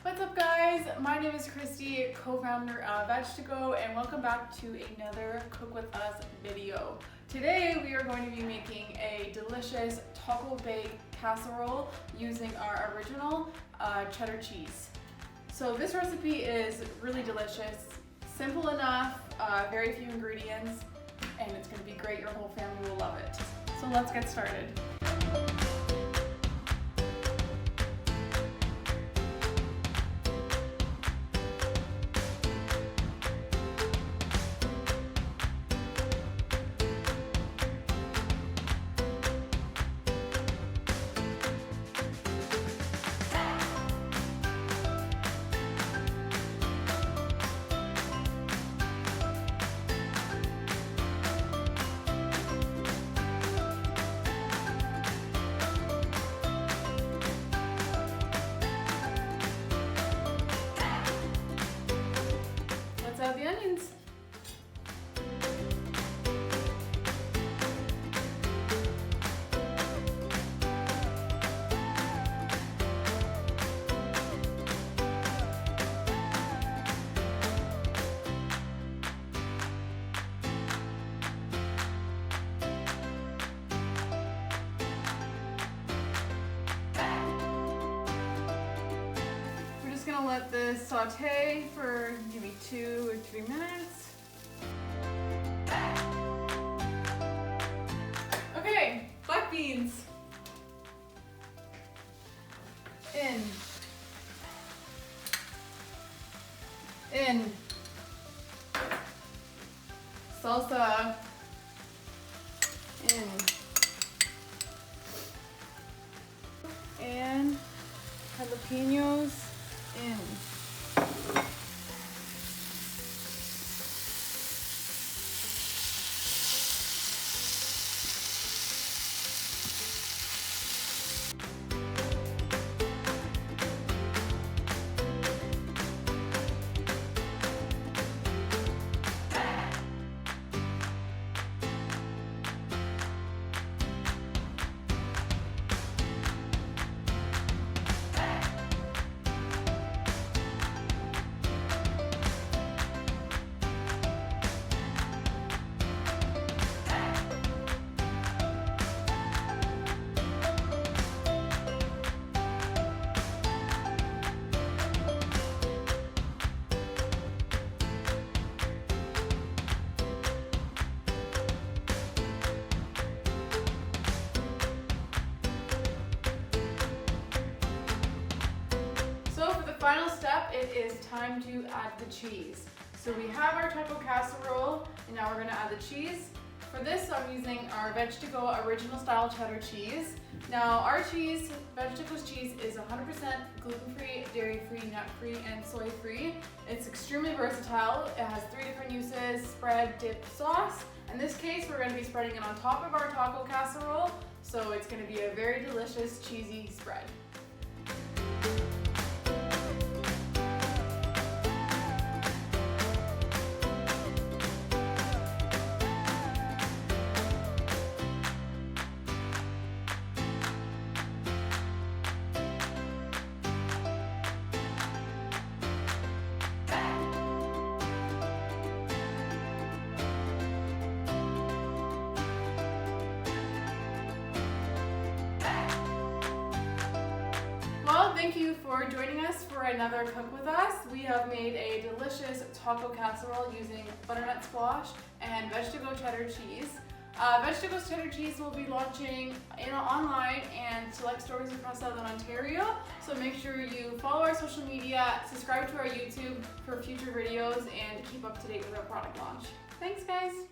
What's up guys? My name is Christy, co-founder of Vegtago, and welcome back to another Cook With Us video. Today we are going to be making a delicious taco bake casserole using our original cheddar cheese. So this recipe is really delicious, simple enough, very few ingredients, and it's going to be great. Your whole family will love it. So let's get started. Let's add the onions. We're just gonna let this saute for maybe 2 or 3 minutes. Okay, black beans. In. Salsa. In. And jalapenos. In. Final step, it is time to add the cheese. So we have our taco casserole, and now we're going to add the cheese. For this, I'm using our Vegtago original style cheddar cheese. Now our cheese, Vegtago's cheese, is 100% gluten-free, dairy-free, nut-free, and soy-free. It's extremely versatile. It has 3 different uses: spread, dip, sauce. In this case, we're going to be spreading it on top of our taco casserole, so it's going to be a very delicious cheesy spread. Well, thank you for joining us for another Cook With Us. We have made a delicious taco casserole using butternut squash and Vegtago cheddar cheese. Vegtago's cheddar cheese will be launching online and select stores across Southern Ontario. So make sure you follow our social media, subscribe to our YouTube for future videos, and keep up to date with our product launch. Thanks guys!